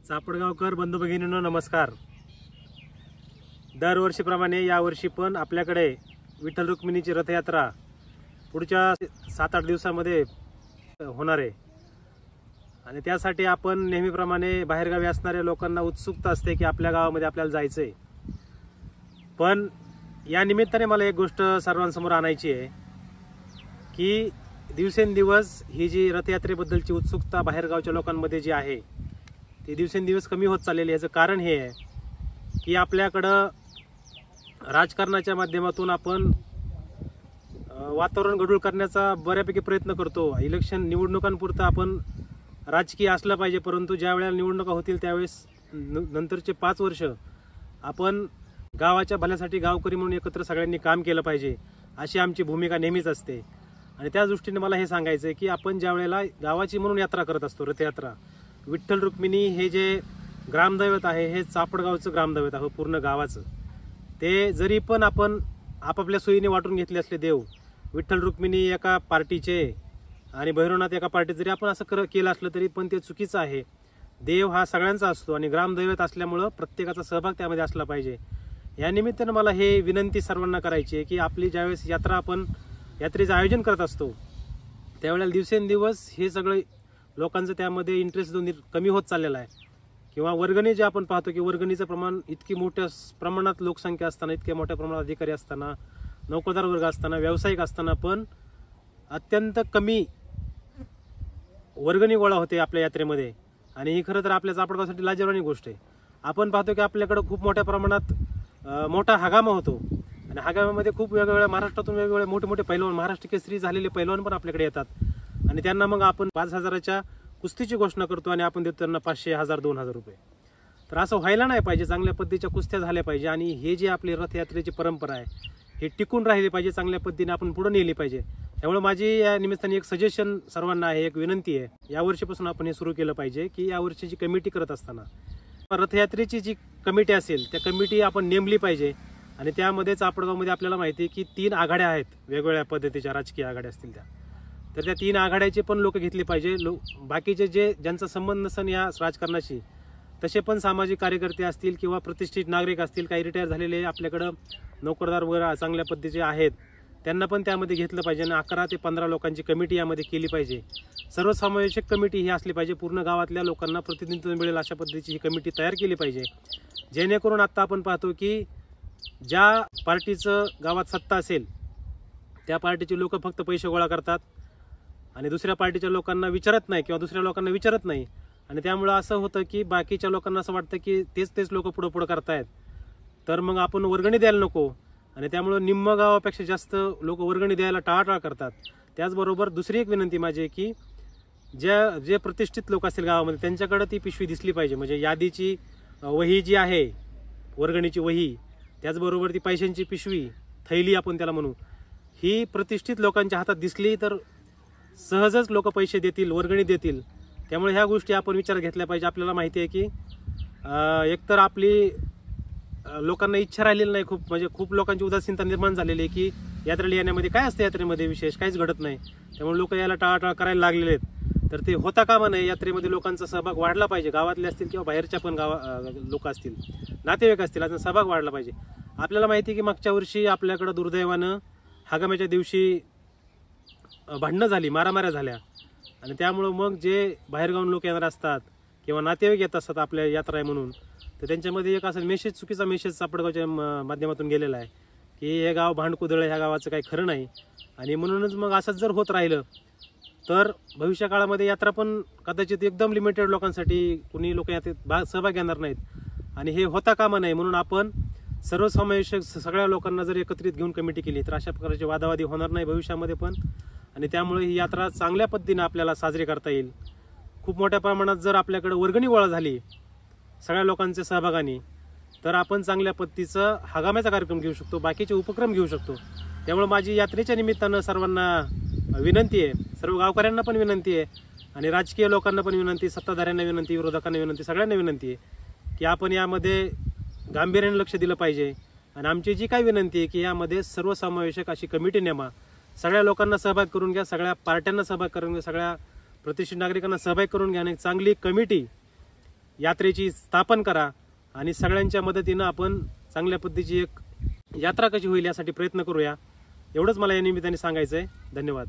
चापडगावकर बंधू भगिनींनो नमस्कार। दरवर्षीप्रमाणे यावर्षी पण आपल्याकडे विठ्ठल रुक्मिणीची रथयात्रा पुढच्या 7-8 दिवसांमध्ये होणार आहे आणि त्यासाठी आपण नेहमीप्रमाणे बाहेरगावी असणाऱ्या लोकांना उत्सुकता असते की आपल्या गावामध्ये आपल्याला जायचंय। पण या निमित्ताने मला एक गोष्ट सर्वांसमोर आणायची आहे की दिवसेंदिवस ही जी रथयात्रेबद्दलची उत्सुकता बाहेरगावच्या लोकांमध्ये जी आहे ती दिवसेंदिवस कमी होत चाललेली आहे। याचं कारण हे आहे की आपल्याकडं राजकारणाच्या माध्यमातून आपण वातावरण गढूळ करण्याचा बऱ्यापैकी प्रयत्न करतो। इलेक्शन निवडणुकांपुरतं आपण राजकीय असलं पाहिजे, परंतु ज्या वेळेला निवडणुका होतील त्यावेळेस नंतरचे 5 वर्ष आपण गावाच्या भल्यासाठी गावकरी म्हणून एकत्र सगळ्यांनी काम केलं पाहिजे अशी आमची भूमिका नेहमीच असते। आणि त्या दृष्टीने मला हे सांगायचं आहे की आपण ज्या वेळेला गावाची म्हणून यात्रा करत असतो, रथयात्रा, विठ्ठल रुक्मिणी हे जे ग्रामदैवत आहे हे चापडगावचं ग्रामदैवत आहे पूर्ण गावाचं। ते जरी पण आपण आपापल्या सोयीने वाटून घेतले असले देव, विठ्ठल रुक्मिणी एका पार्टीचे आणि भैरवनाथ एका पार्टीत जरी आपण असं केलं असलं तरी पण ते चुकीचं आहे। देव हा सगळ्यांचा असतो आणि ग्रामदैवत असल्यामुळं प्रत्येकाचा सहभाग त्यामध्ये असला पाहिजे। या निमित्तानं मला हे विनंती सर्वांना करायची आहे की आपली ज्यावेळेस आपण यात्रेचं आयोजन करत असतो त्यावेळेला दिवसेंदिवस हे सगळं लोकांचं त्यामध्ये इंटरेस्ट कमी होत चाललेला आहे। किंवा वर्गणी जे आपण पाहतो की वर्गणीचं प्रमाण इतकी मोठ्या प्रमाणात लोकसंख्या असताना, इतक्या मोठ्या प्रमाणात अधिकारी असताना, नोकरदार वर्ग असताना, व्यावसायिक असताना पण अत्यंत कमी वर्गणी गोळा होते आपल्या यात्रेमध्ये। आणि ही खरं तर आपल्या चापडगावसाठी लाजिरवाणी गोष्ट आहे। आपण पाहतो की आपल्याकडे खूप मोठ्या प्रमाणात मोठा हगामा होतो आणि हगामामध्ये खूप वेगवेगळ्या महाराष्ट्रातून वेगवेगळे मोठे मोठे पैलवान, महाराष्ट्र केसरी झालेले पैलवान पण आपल्याकडे येतात आणि त्यांना मग आपण 5,000च्या कुस्तीची घोषणा करतो आणि आपण देतो त्यांना 500, 1000, 2000 रुपये। तर असं व्हायला नाही पाहिजे। चांगल्या पद्धतीच्या कुस्त्या झाल्या पाहिजे आणि हे जे आपली रथयात्रेची परंपरा आहे हे टिकून राहिली पाहिजे, चांगल्या पद्धतीने आपण पुढे नेली पाहिजे। त्यामुळे माझी या निमित्ताने एक सजेशन सर्वांना आहे, एक विनंती आहे, यावर्षीपासून आपण हे सुरू केलं पाहिजे की यावर्षीची कमिटी करत असताना रथयात्रेची जी कमिटी असेल त्या कमिटी आपण नेमली पाहिजे। आणि त्यामध्ये चापडगावमध्ये आपल्याला माहिती आहे की 3 आघाड्या आहेत, वेगवेगळ्या पद्धतीच्या राजकीय आघाड्या असतील त्या, तर त्या 3 आघाड्याचे पण लोक घेतले पाहिजे। बाकीचे ज्यांचा संबंध नसेल या राजकारणाशी तसे पण सामाजिक कार्यकर्ते असतील किंवा प्रतिष्ठित नागरिक असतील, काही रिटायर झालेले आपल्याकडं नोकरदार वगैरे चांगल्या पद्धतीचे आहेत, त्यांना पण त्यामध्ये घेतलं पाहिजे आणि 11 ते 15 लोकांची कमिटी यामध्ये केली पाहिजे। सर्वसमावेशक कमिटी ही असली पाहिजे, पूर्ण गावातल्या लोकांना प्रतिनिधित्व मिळेल अशा पद्धतीची ही कमिटी तयार केली पाहिजे। जेणेकरून आता आपण पाहतो की ज्या पार्टीचं गावात सत्ता असेल त्या पार्टीचे लोक फक्त पैसे गोळा करतात आणि दुसऱ्या पार्टीच्या लोकांना विचारत नाही किंवा दुसऱ्या लोकांना विचारत नाही। आणि त्यामुळं असं होतं की बाकीच्या लोकांना असं वाटतं की तेच लोक पुढं करतायत, तर मग आपण वर्गणी द्यायला नको आणि त्यामुळं निम्म गावापेक्षा जास्त लोक वर्गणी द्यायला टाळाटाळ करतात। त्याचबरोबर दुसरी एक विनंती माझी की जे प्रतिष्ठित लोक असतील गावामध्ये त्यांच्याकडे ती पिशवी दिसली पाहिजे, म्हणजे यादीची वही जी आहे, वर्गणीची वही, त्याचबरोबर ती पैशांची पिशवी, थैली आपण त्याला म्हणू, ही प्रतिष्ठित लोकांच्या हातात दिसली तर सहजच लोक पैसे देतील, वर्गणी देतील। त्यामुळे ह्या गोष्टी आपण विचारात घेतल्या पाहिजे। आपल्याला माहिती आहे की एकतर आपली लोकांना इच्छा राहिलेली नाही, खूप लोकांची उदासीनता निर्माण झालेली आहे की यात्रेला येण्यामध्ये काय असतं, यात्रेमध्ये विशेष काहीच घडत नाही, त्यामुळे लोक याला टाळाटाळ करायला लागलेले आहेत। तर ते होता कामा नये, यात्रेमध्ये लोकांचा सहभाग वाढला पाहिजे, गावातले असतील किंवा बाहेरच्या पण लोक असतील, नातेवाईक असतील, याचा सहभाग वाढला पाहिजे। आपल्याला माहिती आहे की मागच्या वर्षी आपल्याकडं दुर्दैवानं हगामाच्या दिवशी भांडणं झाली, मारामाऱ्या झाल्या आणि त्यामुळं मग जे बाहेरगावून लोक येणार असतात किंवा नातेवाईक येत असतात आपल्या यात्रा आहे म्हणून, तर त्यांच्यामध्ये एक असं चुकीचा मेसेज चापडगावच्या माध्यमातून गेलेला आहे की हे गाव भांडकुदळ, ह्या गावाचं काही खरं नाही। आणि म्हणूनच मग असंच जर होत राहिलं तर भविष्य काळामध्ये यात्रा पण कदाचित एकदम लिमिटेड लोकांसाठी, कुणी लोक यात्रेत सहभाग घेणार नाहीत आणि हे होता कामा नये। म्हणून आपण सर्वसमावेशक सगळ्या लोकांना जर एकत्रित घेऊन कमिटी केली तर अशा प्रकारचे वादावादी होणार नाही भविष्यामध्ये पण, आणि त्यामुळे ही यात्रा चांगल्या पद्धतीने आपल्याला साजरी करता येईल। खूप मोठ्या प्रमाणात जर आपल्याकडे वर्गणी गोळा झाली सगळ्या लोकांच्या सहभागाने तर आपण चांगल्या पद्धतीचं हगामाचा कार्यक्रम घेऊ शकतो, बाकीचे उपक्रम घेऊ शकतो। त्यामुळे माझी यात्रेच्या निमित्तानं सर्वांना विनंती आहे, सर्व गावकऱ्यांना पण विनंती आहे आणि राजकीय लोकांना पण विनंती, सत्ताधाऱ्यांना विनंती, विरोधकांना विनंती, सगळ्यांना विनंती आहे की आपण यामध्ये गांभीर्याने लक्ष दिलं पाहिजे। आणि आमची जी काही विनंती आहे की यामध्ये सर्वसमावेशक अशी कमिटी नेमा, सगळ्या लोकांना सहभाग करून घ्या, सगळ्या पार्ट्यांना सहभाग करून घ्या, सगळ्या प्रतिष्ठित नागरिकांना सहभाग करून घ्या आणि चांगली कमिटी यात्रेची स्थापन करा आणि सगळ्यांच्या मदतीनं आपण चांगल्या पद्धतीची एक यात्रा कशी होईल यासाठी प्रयत्न करूया. एवढंच मला या निमित्ताने सांगायचं आहे. धन्यवाद.